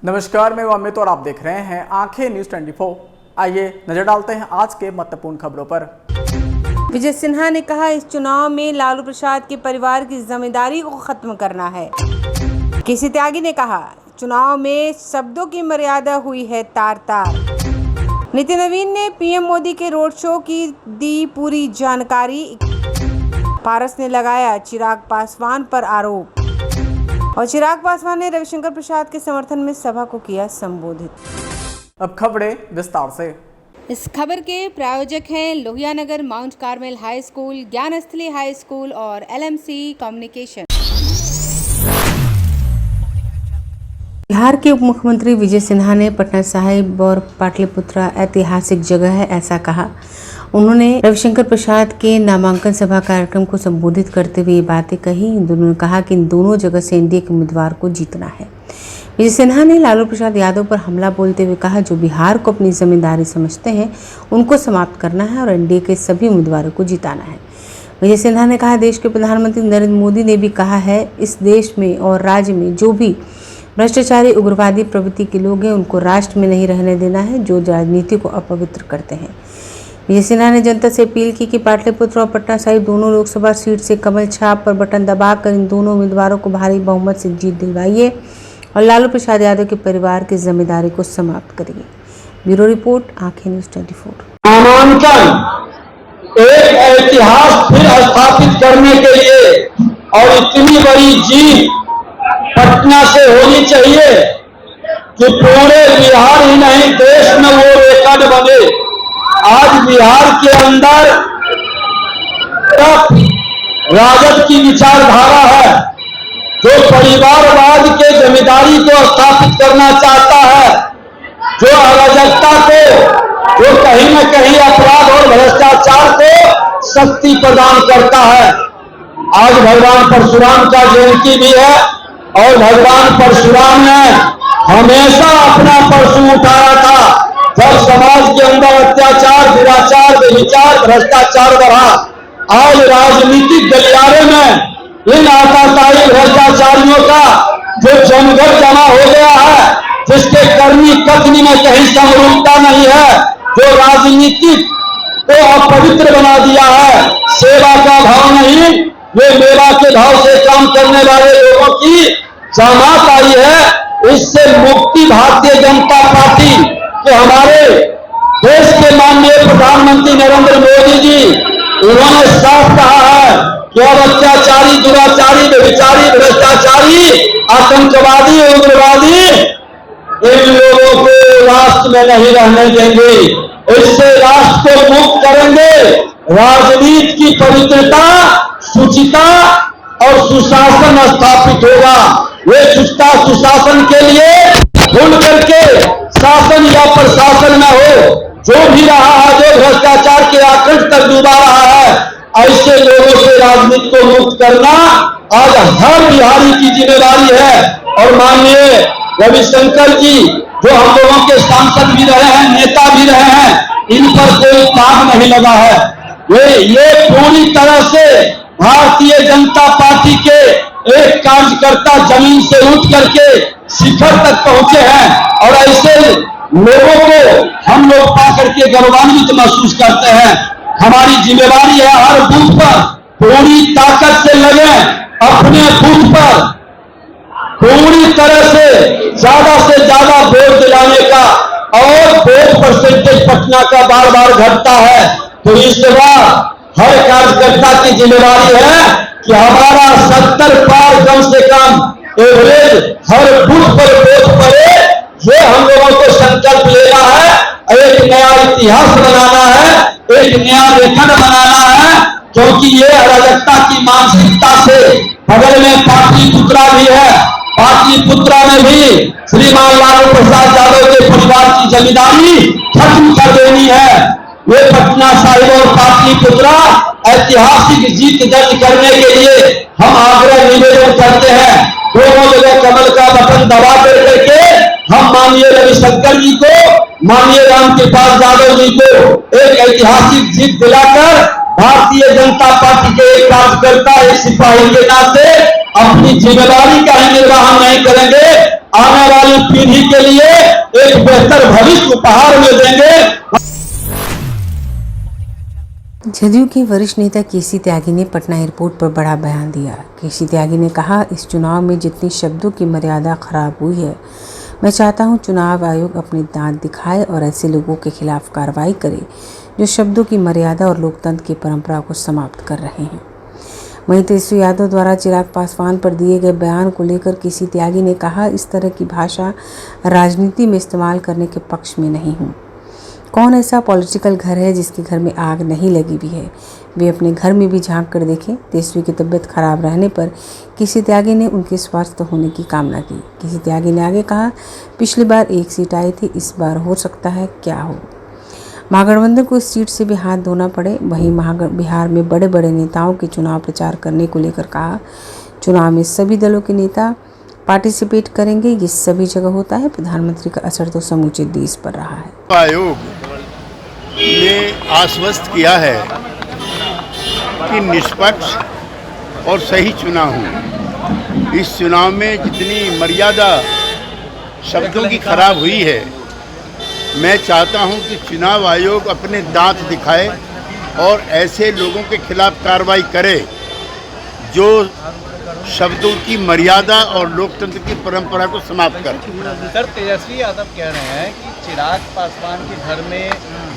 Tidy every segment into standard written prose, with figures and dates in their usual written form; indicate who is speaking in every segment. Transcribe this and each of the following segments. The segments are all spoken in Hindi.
Speaker 1: नमस्कार, मैं अमित और आप देख रहे हैं आंखें न्यूज 24। आइए नजर डालते हैं आज के महत्वपूर्ण खबरों पर।
Speaker 2: विजय सिन्हा ने कहा, इस चुनाव में लालू प्रसाद के परिवार की जिम्मेदारी को खत्म करना है। केसी त्यागी ने कहा, चुनाव में शब्दों की मर्यादा हुई है तार तार। नितिन नवीन ने पीएम मोदी के रोड शो की दी पूरी जानकारी। पारस ने लगाया चिराग पासवान पर आरोप और चिराग पासवान ने रविशंकर प्रसाद के समर्थन में सभा को किया संबोधित।
Speaker 1: अब खबरें विस्तार से।
Speaker 2: इस खबर के प्रायोजक हैं Lohianagar mount Carmel high school, Gyansthali high school और एलएमसी कम्युनिकेशन। बिहार के उप मुख्यमंत्री विजय सिन्हा ने पटना साहिब और पाटलिपुत्रा ऐतिहासिक जगह है ऐसा कहा। उन्होंने रविशंकर प्रसाद के नामांकन सभा कार्यक्रम को संबोधित करते हुए ये बातें कही। इन दोनों ने कहा कि इन दोनों जगह से एनडीए के उम्मीदवार को जीतना है। विजय सिन्हा ने लालू प्रसाद यादव पर हमला बोलते हुए कहा, जो बिहार को अपनी जिम्मेदारी समझते हैं उनको समाप्त करना है और एनडीए के सभी उम्मीदवारों को जिताना है। विजय सिन्हा ने कहा, देश के प्रधानमंत्री नरेंद्र मोदी ने भी कहा है, इस देश में और राज्य में जो भी भ्रष्टाचारी उग्रवादी प्रवृत्ति के लोग हैं उनको राष्ट्र में नहीं रहने देना है, जो राजनीति को अपवित्र करते हैं। विजय सिन्हा ने जनता से अपील की कि पाटलिपुत्र और पटना साहिब दोनों लोकसभा सीट से कमल छाप पर बटन दबाकर इन दोनों उम्मीदवारों को भारी बहुमत से जीत दिलवाइए और लालू प्रसाद यादव के परिवार की जिम्मेदारी को समाप्त करिए। ब्यूरो रिपोर्ट, आंखें न्यूज 24।
Speaker 3: नामांकन एक इतिहास फिर स्थापित करने के लिए और इतनी बड़ी जीत पटना से होनी चाहिए कि पूरे बिहार ही नहीं देश में वो रिकॉर्ड बने। आज बिहार के अंदर राजद की विचारधारा है, जो परिवारवाद के जिम्मेदारी को स्थापित करना चाहता है, जो अराजकता को, जो कहीं न कहीं अपराध और भ्रष्टाचार को शक्ति प्रदान करता है। आज भगवान परशुराम का जयंती भी है और भगवान परशुराम ने हमेशा अपना परशु उठाया था। जब समाज के अंदर अत्याचार, दुराचार, व्यभिचार, भ्रष्टाचार बढ़ा, आज राजनीतिक गलियारे में इन आताताई भ्रष्टाचारियों का जो जमघट जमा हो गया है, जिसके करनी कथनी में कहीं समरूपता नहीं है, जो राजनीतिक को अपवित्र बना दिया है, सेवा का भाव नहीं, वे मेवा के भाव से काम करने वाले लोगों की जमात आई है। इससे मुक्ति भारतीय जनता पार्टी के हमारे देश के माननीय प्रधानमंत्री नरेंद्र मोदी जी, उन्होंने साफ कहा है कि अब अत्याचारी, दुराचारी, व्यभिचारी, भ्रष्टाचारी, आतंकवादी, उग्रवादी इन लोगों को राष्ट्र में नहीं रहने देंगे। इससे राष्ट्र को मुक्त करेंगे। राजनीति की पवित्रता, शुचिता और सुशासन स्थापित होगा। वे सुचिता सुशासन के लिए भूल करके शासन या प्रशासन में हो, जो भी रहा है, जो भ्रष्टाचार के आकंठ तक डूबा रहा है, ऐसे लोगों से राजनीति को मुक्त करना आज हर बिहारी की जिम्मेदारी है। और माननीय रविशंकर जी, जो हम लोगों के सांसद भी रहे हैं, नेता भी रहे हैं, इन पर कोई दाग नहीं लगा है। ये पूरी तरह से भारतीय जनता पार्टी के एक कार्यकर्ता जमीन से उठ करके शिखर तक पहुंचे हैं और ऐसे लोगों को हम लोग पा करके गौरवान्वित महसूस करते हैं। हमारी जिम्मेदारी है हर बूथ पर पूरी ताकत से लगे, अपने बूथ पर पूरी तरह से ज्यादा वोट दिलाने का। और वोट परसेंटेज पटना का बार बार घटता है, तो इस बार हर कार्यकर्ता की जिम्मेदारी है कि हमारा 70 पार कम से कम एवरेज हर बूथ पर वोट पड़े। ये हम लोगों को संकल्प लेना है। एक नया इतिहास बनाना है, एक नया रेखंड बनाना है, क्योंकि ये अराजकता की मानसिकता से बगल में पाटलिपुत्रा भी है। पाटलिपुत्रा में भी श्रीमान लालू प्रसाद यादव के परिवार की जिम्मेदारी खत्म कर देनी है। वे पटना साहिब और पाटलिपुत्रा ऐतिहासिक जीत दर्ज करने के लिए हम आग्रह निवेदन करते हैं। दोनों जगह कमल का बटन दबा करके हम माननीय रविशंकर जी को, माननीय रामकृपाल यादव जी को एक ऐतिहासिक जीत दिलाकर भारतीय जनता पार्टी के एक कार्यकर्ता, एक सिपाही के नाते अपनी जिम्मेदारी का ही निर्वहन नहीं करेंगे, आने वाली पीढ़ी के लिए एक बेहतर भविष्य उपहार में देंगे।
Speaker 2: जदयू के वरिष्ठ नेता केसी त्यागी ने पटना एयरपोर्ट पर बड़ा बयान दिया। केसी त्यागी ने कहा, इस चुनाव में जितनी शब्दों की मर्यादा खराब हुई है, मैं चाहता हूं चुनाव आयोग अपने दांत दिखाए और ऐसे लोगों के खिलाफ कार्रवाई करे जो शब्दों की मर्यादा और लोकतंत्र की परंपरा को समाप्त कर रहे हैं। वहीं तेजस्वी यादव द्वारा चिराग पासवान पर दिए गए बयान को लेकर केसी त्यागी ने कहा, इस तरह की भाषा राजनीति में इस्तेमाल करने के पक्ष में नहीं हूँ। कौन ऐसा पॉलिटिकल घर है जिसके घर में आग नहीं लगी भी है? वे अपने घर में भी झांक कर देखें। तेजस्वी की तबीयत खराब रहने पर केसी त्यागी ने उनके स्वस्थ होने की कामना की। केसी त्यागी ने आगे कहा, पिछली बार 1 सीट आई थी, इस बार हो सकता है क्या हो। महागठबंधन को इस सीट से भी हाथ धोना पड़े। वहीं बिहार में बड़े बड़े नेताओं के चुनाव प्रचार करने को लेकर कहा, चुनाव में सभी दलों के नेता पार्टिसिपेट करेंगे, ये सभी जगह होता है। प्रधानमंत्री का असर तो समूचे देश पर रहा है।
Speaker 4: आयोग ने आश्वस्त किया है कि निष्पक्ष और सही चुनाव हो। इस चुनाव में जितनी मर्यादा शब्दों की खराब हुई है, मैं चाहता हूं कि चुनाव आयोग अपने दांत दिखाए और ऐसे लोगों के खिलाफ कार्रवाई करे जो शब्दों की मर्यादा और लोकतंत्र की परंपरा को समाप्त कर।
Speaker 5: सर, तेजस्वी यादव कह रहे हैं कि चिराग पासवान के घर में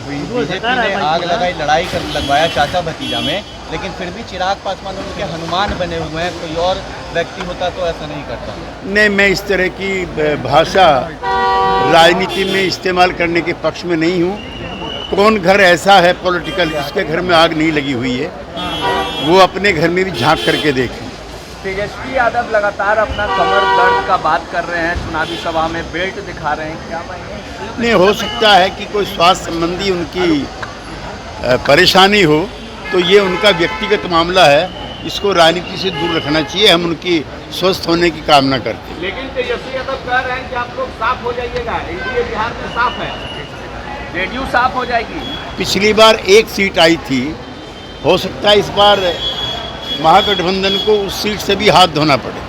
Speaker 5: बीजेपी ने आग लगाई, लड़ाई कर लगवाया चाचा भतीजा में, लेकिन फिर भी चिराग पासवान उनके हनुमान बने हुए हैं। कोई और व्यक्ति होता तो ऐसा नहीं करता।
Speaker 4: नहीं, मैं इस तरह की भाषा राजनीति में इस्तेमाल करने के पक्ष में नहीं हूँ। कौन घर ऐसा है पॉलिटिकल जिसके घर में आग नहीं लगी हुई है, वो अपने घर में भी झांक करके देखें।
Speaker 5: तेजस्वी यादव लगातार अपना कमर दर्द का बात कर रहे हैं, चुनावी सभा में बेल्ट दिखा रहे हैं, क्या
Speaker 4: नहीं हो सकता है कि कोई स्वास्थ्य संबंधी उनकी परेशानी हो, तो ये उनका व्यक्तिगत मामला है, इसको राजनीति से दूर रखना चाहिए। हम उनकी स्वस्थ होने की कामना करते हैं।
Speaker 5: लेकिन तेजस्वी यादव कह रहे हैं कि आप लोग साफ हो जाइएगा, एनडीए बिहार में साफ है, जेडीयू साफ हो जाएगी।
Speaker 4: पिछली बार 1 सीट आई थी, हो सकता है इस बार महागठबंधन को उस सीट से भी हाथ धोना पड़े।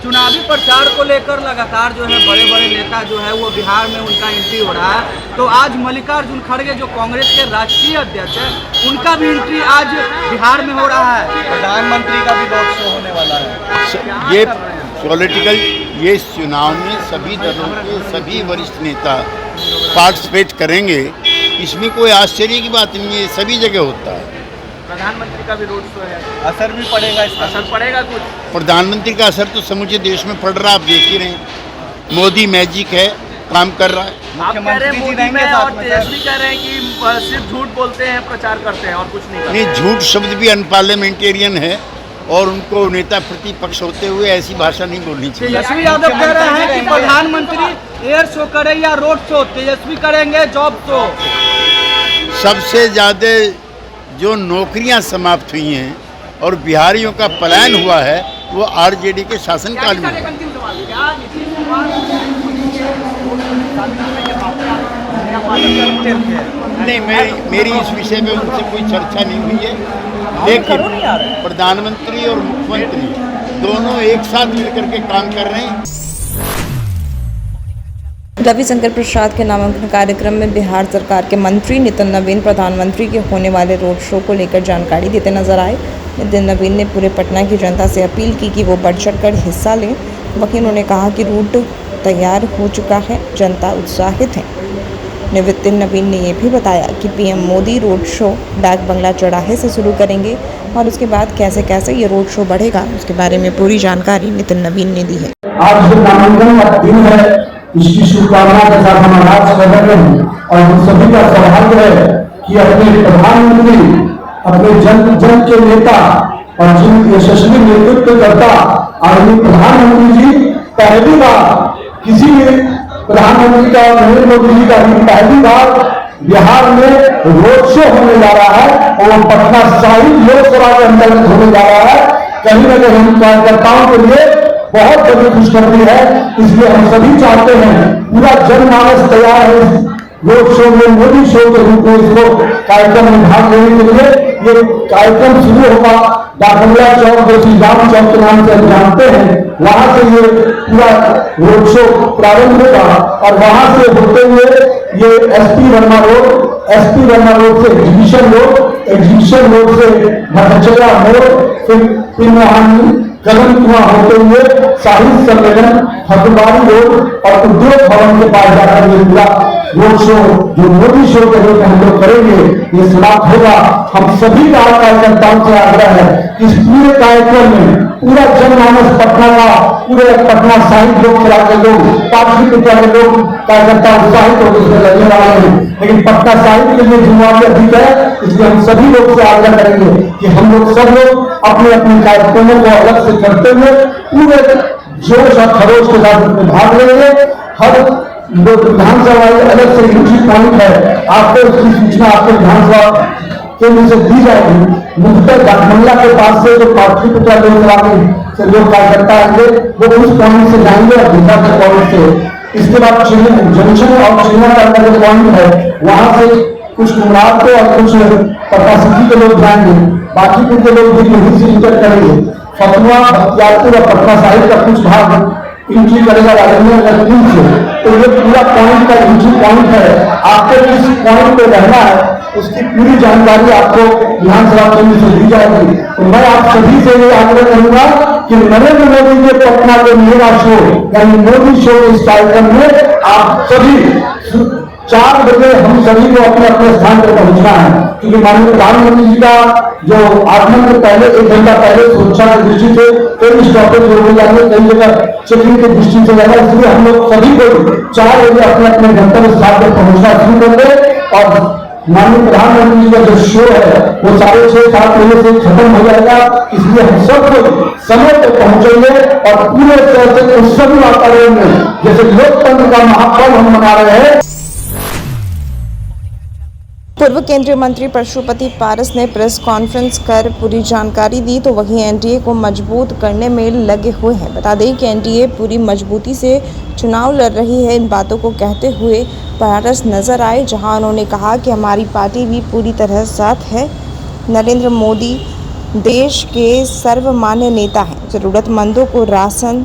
Speaker 5: चुनावी प्रचार को लेकर लगातार जो है बड़े बड़े नेता जो है वो बिहार में उनका एंट्री हो रहा है। तो आज मल्लिकार्जुन खड़गे जो कांग्रेस के राष्ट्रीय अध्यक्ष है, उनका भी एंट्री आज बिहार में हो रहा है। प्रधानमंत्री का भी रोड शो होने वाला है।
Speaker 4: ये पॉलिटिकल, ये इस चुनाव में सभी दलों के सभी वरिष्ठ नेता पार्टिसिपेट करेंगे, इसमें कोई आश्चर्य की बात नहीं है, सभी जगह होता है।
Speaker 5: प्रधानमंत्री का भी रोड शो है, असर भी पड़ेगा, इसका असर पड़ेगा कुछ?
Speaker 4: प्रधानमंत्री का असर तो समूचे देश में पड़ रहा है, आप देख ही रहे हैं। मोदी मैजिक है, काम कर रहा है।
Speaker 5: आप कह रहे हैं मोदी में और तेजस्वी कह रहे हैं कि सिर्फ झूठ बोलते हैं, प्रचार करते हैं और कुछ नहीं करते।
Speaker 4: नहीं, झूठ शब्द भी अनपार्लियामेंटेरियन है और उनको नेता प्रतिपक्ष होते हुए ऐसी भाषा नहीं बोलनी चाहिए।
Speaker 5: तेजस्वी यादव कह रहे हैं कि प्रधानमंत्री एयर शो करे या रोड शो, तेजस्वी करेंगे जॉब शो।
Speaker 4: सबसे ज़्यादा जो नौकरियां समाप्त हुई हैं और बिहारियों का पलायन हुआ है, वो आरजेडी के शासनकाल में। नहीं, मेरी इस विषय में उनसे कोई चर्चा नहीं हुई है, लेकिन प्रधानमंत्री और मुख्यमंत्री दोनों एक साथ मिलकर के काम कर रहे हैं।
Speaker 6: रविशंकर प्रसाद के नामांकन कार्यक्रम में बिहार सरकार के मंत्री नितिन नवीन प्रधानमंत्री के होने वाले रोड शो को लेकर जानकारी देते नजर आए। नितिन नवीन ने पूरे पटना की जनता से अपील की कि वो बढ़ चढ़ कर हिस्सा लें। वहीं उन्होंने कहा कि रूट तैयार हो चुका है, जनता उत्साहित है। नितिन नवीन ने यह भी बताया कि पीएम मोदी रोड शो डाक बंगला चौराहे से शुरू करेंगे और उसके बाद कैसे कैसे ये रोड शो बढ़ेगा, उसके बारे में पूरी जानकारी नितिन नवीन ने दी है।
Speaker 3: आज जो नामांकन का दिन है, इसकी शुभकामना के साथ हम आज कर रहे हैं और हम सभी का सौभाग्य है कि अपने प्रधानमंत्री, अपने जन के नेता और जिन यशस्वी नेतृत्व करता आदरणीय प्रधानमंत्री जी पहली बार किसी भी प्रधानमंत्री का, नरेंद्र मोदी जी का पहली बार बिहार में रोड शो होने जा रहा है और वो पटना साहिब लोकसभा के अंतर्गत होने जा रहा है। कहीं न कहीं हम कार्यकर्ताओं के लिए बहुत बड़ी खुशखबरी है। इसलिए हम सभी चाहते हैं, पूरा जनमानस तैयार है रोड शो में, मोदी शो के रूप में इसको कार्यक्रम में भाग लेने के लिए ये कार्यक्रम शुरू होगा। डाकबंगला चौक जो श्री राम चौक के नाम से हम जानते हैं, वहां से ये पूरा रोड शो प्रारंभ होगा और वहां से होते हुए ये एसपी वर्मा रोड से एग्जीबिशन रोड से भटचला मोड़, फिर वहां कदम कुआं होते हुए साहित्य सम्मेलन, फतवारी रोड और उद्योग भवन के पास जाकर ये पूरा रोड शो जो मोदी शो के रूप में हम लोग करेंगे ये समाप्त होगा। हम सभी कार्यकर्ताओं से आग्रह है कि इस पूरे कार्यक्रम में पूरा जनमानस पटना का, पूरे पटना साहिब लोग चला के लोग, पाटलिपुत्र के लोग कार्यकर्ता उत्साहित होकर इसमें लगने वाले हैं, लेकिन पटना साहिब के लिए जिम्मेवारी अधिक है। इसलिए हम सभी लोग से आग्रह करेंगे कि हम लोग सब लोग अपने अपने कार्यक्रमों को अलग से करते हुए पूरे जोश और खरोश के साथ भाग लेंगे। हर विधानसभा अलग से एंट्री पॉइंट है, आपको इसकी सूचना आपके विधानसभा केंद्र से दी जाएगी। मुख्यतः डाकबंगला के पास से जो पाटलिपुत्र से लोग कार्यकर्ता आएंगे वो उस पॉइंट से जाएंगे और दिशा के पॉइंट से, इसके बाद जंक्शन और चिन्ह करने के पॉइंट है वहां से कुछ कुमार को और कुछ पटना सिटी के लोग जाएंगे, बाकी के लोग भी यहीं से इंटर करेंगे। फतुआ, बख्तियारपुर और पटना साहिब का कुछ भाग एंट्री करेगा राजनीतिक से। तो ये पूरा पॉइंट का एंट्री पॉइंट है, आपको किस पॉइंट पे रहना है उसकी पूरी जानकारी आपको विधानसभा केंद्र से दी जाएगी। तो मैं आप सभी से ये आग्रह करूंगा कि नरेंद्र मोदी के पटना के मेगा शो यानी मोदी शो इस कार्यक्रम में आप सभी 4 बजे हम सभी को अपने अपने स्थान पर पहुंचना है, क्योंकि माननीय प्रधानमंत्री जी का जो आगमन के पहले 1 घंटा पहले सुरक्षा की दृष्टि से कई स्टॉपेज हो जाएंगे, कई जगह चेकिंग की दृष्टि से जाएगा, इसलिए हम लोग सभी को 4 बजे अपने अपने गंतव्य स्थान पर पहुंचना शुरू करेंगे। और माननीय प्रधानमंत्री जी का जो शो है वो 6:30-7 बजे से खत्म हो जाएगा, इसलिए हम सब लोग समय पर पहुंचेंगे और पूरे तरह से उस सभी वातावरण में जैसे लोकतंत्र का महापर्व हम मना रहे हैं।
Speaker 6: पूर्व केंद्रीय मंत्री पशुपति पारस ने प्रेस कॉन्फ्रेंस कर पूरी जानकारी दी, तो वहीं एनडीए को मजबूत करने में लगे हुए हैं। बता दें कि एनडीए पूरी मजबूती से चुनाव लड़ रही है। इन बातों को कहते हुए पारस नजर आए, जहां उन्होंने कहा कि हमारी पार्टी भी पूरी तरह साथ है। नरेंद्र मोदी देश के सर्वमान्य नेता हैं, जरूरतमंदों को राशन,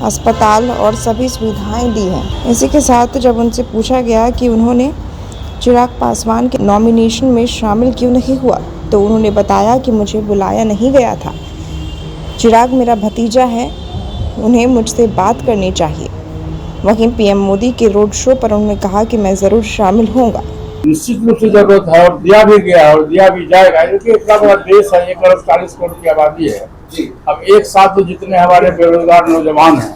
Speaker 6: अस्पताल और सभी सुविधाएं दी हैं। इसी के साथ जब उनसे पूछा गया कि उन्होंने चिराग पासवान के नॉमिनेशन में शामिल क्यों नहीं हुआ, तो उन्होंने बताया कि मुझे बुलाया नहीं गया था। चिराग मेरा भतीजा है, उन्हें मुझसे बात करनी चाहिए। वहीं पीएम मोदी के रोड शो पर उन्होंने कहा कि मैं जरूर शामिल होऊंगा।
Speaker 3: निश्चित रूप से जरूरत है और दिया भी गया और दिया भी जाएगा, क्योंकि इतना बड़ा देश है, 140 करोड़ की आबादी है। अब एक साथ तो जितने हमारे बेरोजगार नौजवान हैं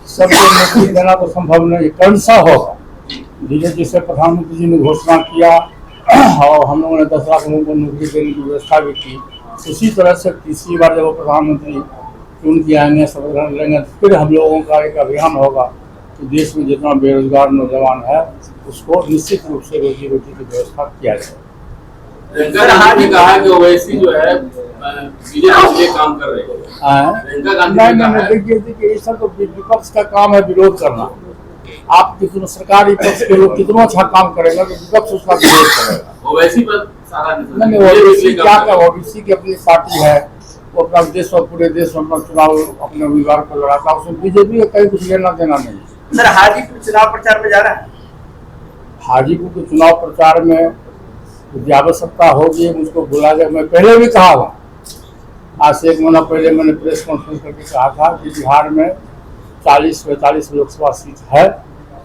Speaker 3: सबको नौकरी देना तो संभव नहीं, कौन सा होगा। धीरे जिसे प्रधानमंत्री जी ने घोषणा किया और हम लोगों ने 10 लाख लोगों को नौकरी देने की व्यवस्था भी की, उसी तरह से तीसरी बार जब वो प्रधानमंत्री चुन के आएंगे, शपथ ग्रहण लेंगे, तो फिर हम लोगों का एक अभियान होगा कि देश में जितना बेरोजगार नौजवान है उसको निश्चित रूप से रोजी रोटी की व्यवस्था किया जाए।
Speaker 7: ने कहा कि ओवैसी जो है बीजेपी के लिए काम कर रहे हैं।
Speaker 3: देखिए ये सब तो विपक्ष का काम है विरोध करना। आप कितना सरकारी पक्ष के लोग कितना अच्छा काम करेगा तो विपक्ष उसका विरोध करेगा।
Speaker 7: ओवैसी पर सारा
Speaker 3: नहीं, ओवैसी क्या क्या, ओवैसी की अपनी पार्टी है, वो अपना देश और पूरे देश में अपना चुनाव अपने उम्मीदवार को लड़ाता है, उसमें बीजेपी का कहीं कुछ लेना देना नहीं।
Speaker 5: सर हाजीपुर चुनाव प्रचार में जा रहा है,
Speaker 3: हाजीपुर के चुनाव प्रचार में यदि आवश्यकता होगी मुझको बुला जाए। मैं पहले भी कहा हुआ, आज से 1 महीना पहले मैंने प्रेस कॉन्फ्रेंस करके कहा था कि बिहार में 40-45 लोकसभा सीट है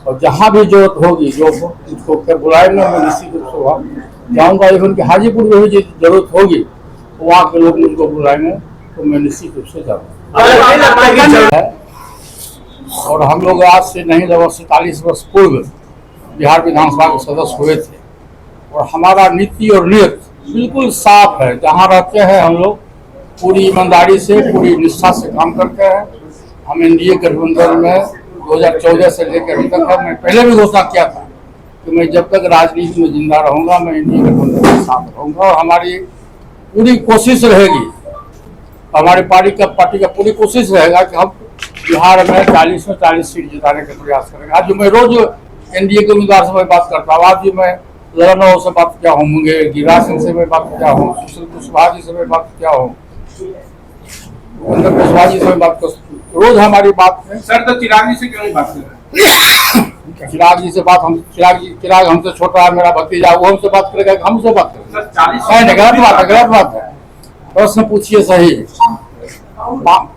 Speaker 3: और जहाँ भी जरूरत होगी जो मुझको बुलाएंगे मैं निश्चित रूप से जाऊँगा। इवन कि हाजीपुर में भी जरूरत होगी तो वहाँ के लोग मुझको बुलाएंगे तो मैं निश्चित रूप से जाऊँगा। और हम लोग आज से नहीं लगभग 47 वर्ष पूर्व बिहार विधानसभा के सदस्य हुए थे और हमारा नीति और नियत बिल्कुल साफ है। जहाँ रहते हैं हम लोग पूरी ईमानदारी से, पूरी निष्ठा से काम करते हैं। हम एनडीए गठबंधन में 2014 से लेकर अभी तक मैं पहले भी घोषणा किया था कि मैं जब तक राजनीति में जिंदा रहूंगा मैं एनडीए गठबंधन के साथ रहूंगा और हमारी पूरी कोशिश रहेगी, हमारी पार्टी का पूरी कोशिश रहेगा कि हम बिहार में 40 में 40 सीट जिताने का प्रयास करेंगे। आज मैं रोज
Speaker 8: एनडीए के उम्मीदवार से मैं बात करता हूँ। आज भी मैं लखनऊ से बात किया हूँ, मुझे गिरिराज सिंह से मैं बात किया हूँ, सुशील कुशवाहा जी से मैं बात किया हूँ, कुशवाहा जी से मैं बात कर, रोज हमारी बात है।
Speaker 7: सर तो चिराग जी से क्यों नहीं बात कर रहे?
Speaker 8: चिराग जी से बात हम चिराग हमसे छोटा है, मेरा भतीजा, वो हमसे बात करेगा, हमसे बात करेगा।
Speaker 7: सर 40
Speaker 8: गलत बात है। प्रश्न पूछिए सही।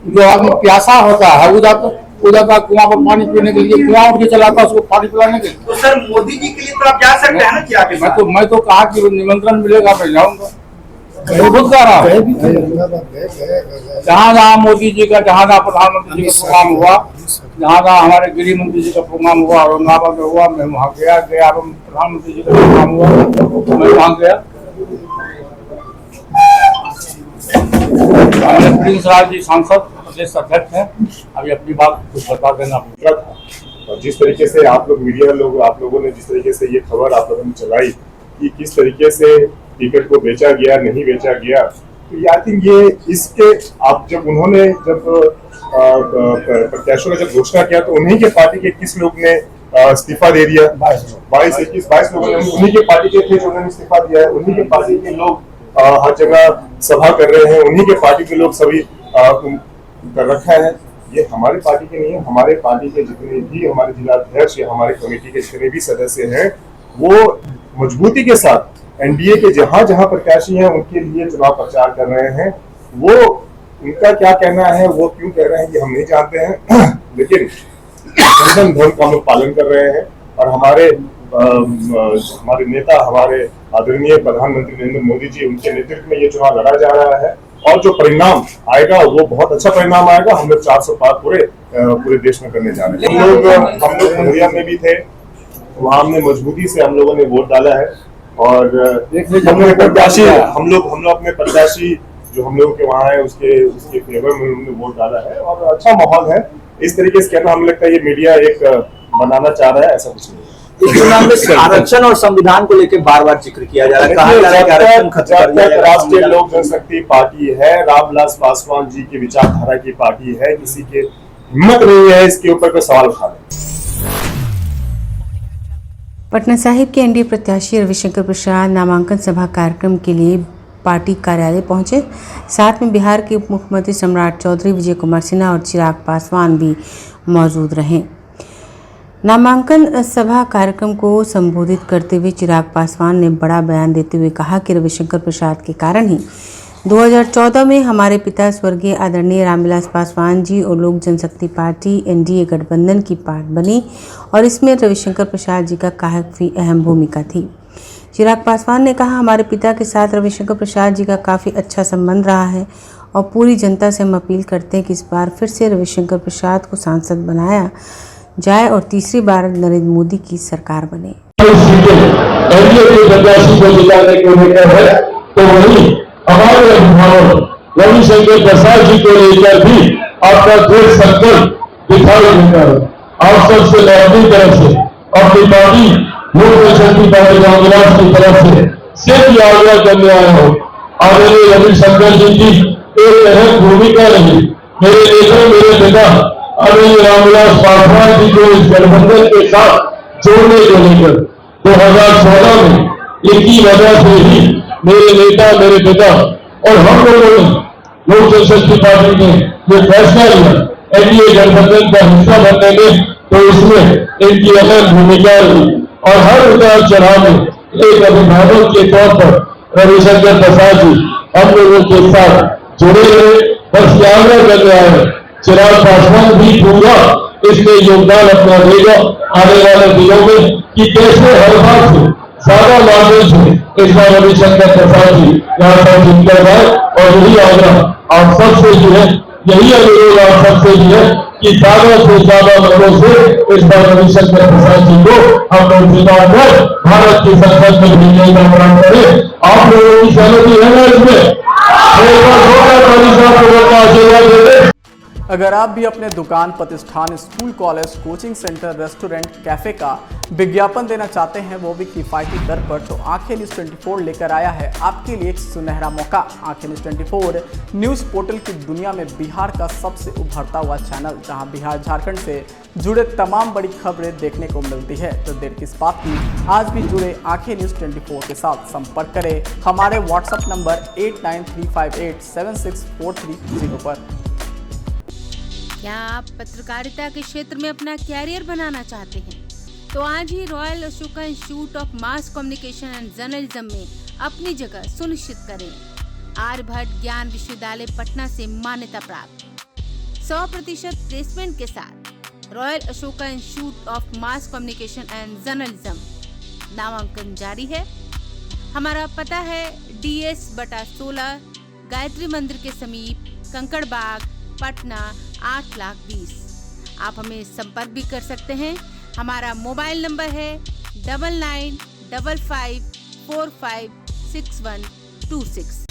Speaker 8: जो आदमी प्यासा होता है वो जाता कुआं पर पानी पीने के लिए, कुआं उठ के चलाता उसको पानी पिलाने के लिए।
Speaker 5: तो सर मोदी जी के लिए तो आप जा सकते हैं ना चिराग के साथ?
Speaker 8: मैं तो कहा कि निमंत्रण मिलेगा मैं जाऊंगा, खुद कह रहा हूँ। जहाँ मोदी जी का, जहाँ प्रधानमंत्री जी का प्रोग्राम हुआ, जहाँ हमारे गृह मंत्री जी का प्रोग्राम हुआ, औरंगाबाद में हुआ, मैं वहाँ गया प्रधानमंत्री जी का प्रोग्राम हुआ, मैं वहाँ गया। प्रिंस राज जी सांसद प्रदेश अध्यक्ष हैं, अभी अपनी बात कुछ बता देना।
Speaker 9: और जिस तरीके से आप लोगों ने जिस तरीके से ये खबर आप लोगों ने चलाई कि किस तरीके से टिकट को बेचा गया, नहीं बेचा गया, तो आई थिंक ये इसके आप उन्होंने प्रत्याशियों ने घोषणा किया तो उन्हीं के पार्टी के किस लोग ने इस्तीफा दे दिया। 22 लोगों ने उन्हीं के पार्टी के थे जो उन्होंने इस्तीफा दिया है। उन्हीं के पार्टी के लोग हर जगह सभा कर रहे हैं, उन्हीं के पार्टी के लोग सभी कर रखा है। ये हमारे पार्टी के नहीं है। हमारे पार्टी के जितने भी हमारे जिलाध्यक्ष या हमारे कमेटी के जितने भी सदस्य हैं वो मजबूती के साथ एनडीए के जहां जहां प्रत्याशी हैं उनके लिए चुनाव प्रचार कर रहे हैं। वो उनका क्या कहना है, वो क्यों कह रहे हैं ये हम नहीं जानते हैं, लेकिन संविधान धर्म का हम लोग पालन कर रहे हैं। और हमारे नेता, हमारे आदरणीय प्रधानमंत्री नरेंद्र मोदी जी, उनके नेतृत्व में ये चुनाव लड़ा जा रहा है और जो परिणाम आएगा वो बहुत अच्छा परिणाम आएगा। हम लोग 400 पार पूरे देश में करने जा रहे हैं। हम लोग खगड़िया में भी थे, वहाँ हमने मजबूती से हम लोगों ने वोट डाला है और हम लोग अपने प्रत्याशी जो हम लोग के वहाँ है उसके फेवर में हमने वोट डाला है और अच्छा माहौल है। इस तरीके से कहना हमें लगता है ये मीडिया एक बनाना चाह रहा है, ऐसा कुछ नहीं है।
Speaker 5: इस चुनाव में आरक्षण और संविधान को लेकर बार-बार जिक्र किया जा रहा है, कहा जा रहा है कि आरक्षण खत्म कर दिया जाएगा।
Speaker 9: राष्ट्रीय लोक जनशक्ति पार्टी है, रामविलास पासवान जी की विचारधारा की पार्टी है, किसी के हिम्मत नहीं है इसके ऊपर कोई सवाल उठाने।
Speaker 2: पटना साहिब के एनडीए प्रत्याशी रविशंकर प्रसाद नामांकन सभा कार्यक्रम के लिए पार्टी कार्यालय पहुंचे। साथ में बिहार के उप मुख्यमंत्री सम्राट चौधरी, विजय कुमार सिन्हा और चिराग पासवान भी मौजूद रहे। नामांकन सभा कार्यक्रम को संबोधित करते हुए चिराग पासवान ने बड़ा बयान देते हुए कहा कि रविशंकर प्रसाद के कारण ही 2014 में हमारे पिता स्वर्गीय आदरणीय रामविलास पासवान जी और लोक जनशक्ति पार्टी एनडीए गठबंधन की पार्ट बनी और इसमें रविशंकर प्रसाद जी का काफी अहम भूमिका थी। चिराग पासवान ने कहा, हमारे पिता के साथ रविशंकर प्रसाद जी का काफ़ी अच्छा संबंध रहा है और पूरी जनता से हम अपील करते हैं कि इस बार फिर से रविशंकर प्रसाद को सांसद बनाया जाए और तीसरी बार नरेंद्र मोदी की सरकार बने।
Speaker 3: एनडीए के प्रत्याशी को जिताने को लेकर है तो वही हमारे अभिभावक रविशंकर प्रसाद जी को लेकर भी आपका दृढ़ संकल्प दिखाई देता है। आप सबसे मैं अपनी तरफ से अपनी पार्टी लोक जनशक्ति पार्टी रामविलास की तरफ से सिर्फ आग्रह करने आया हूँ, आदरणीय रविशंकर जी की एक अहम भूमिका रही। मेरे नेता, मेरे पिता आदरणीय रामविलास पासवान जी को इस गठबंधन के साथ जोड़ने को लेकर 2014 में इनकी वजह से ही मेरे नेता, मेरे पिता और हम लोगों ने लोक जनशक्ति पार्टी ने ये फैसला लिया एनडीए गठबंधन का हिस्सा बनने में, तो इसमें इनकी अहम भूमिका रही। और हर उतार चढ़ाव में एक अभिभावक के तौर पर रविशंकर प्रसाद जी हम लोगों के साथ जुड़े रहे। बस आग्रह कर रहा है, चिराग पासवान भी पूरा इसमें योगदान अपना देगा आने वाले दिनों में कि कैसे हर बार से ज्यादा मार्जिन से इस बार रविशंकर प्रसाद जी यहाँ पर जीतकर जाए। और यही आग्रह आप सबसे जो है, यही अनुरोध आप सबसे जो है कि ज्यादा से ज्यादा लोगों से इस बार रविशंकर प्रसाद जी को हम लोग जिताकर भारत की संसद में भेजने का काम करें। आप लोगों की सहमति है ना इसमें? एक बार आशीर्वाद देते।
Speaker 1: अगर आप भी अपने दुकान, प्रतिष्ठान, school, college, coaching centre, restaurant, cafe का विज्ञापन देना चाहते हैं, वो भी किफायती दर पर, तो आंखें न्यूज़ 24 लेकर आया है आपके लिए एक सुनहरा मौका। आंखें न्यूज़ 24 न्यूज़ पोर्टल की दुनिया में बिहार का सबसे उभरता हुआ चैनल, जहां बिहार झारखंड से जुड़े तमाम बड़ी खबरें देखने को मिलती है। तो देर किस बात की, आज भी जुड़े आंखें न्यूज़ 24 के साथ। संपर्क करें हमारे व्हाट्सएप नंबर 8935876430 पर।
Speaker 2: क्या आप पत्रकारिता के क्षेत्र में अपना कैरियर बनाना चाहते हैं? तो आज ही royal Ashoka institute of mass communication and journalism में अपनी जगह सुनिश्चित करें। आर्यभट्ट ज्ञान विश्वविद्यालय पटना से मान्यता प्राप्त 100% प्लेसमेंट के साथ royal Ashoka institute of mass communication and journalism नामांकन जारी है। हमारा पता है DS/16 गायत्री मंदिर के समीप, कंकड़ बाग, पटना 8,20,000। आप हमें संपर्क भी कर सकते हैं। हमारा मोबाइल नंबर है 9955456126।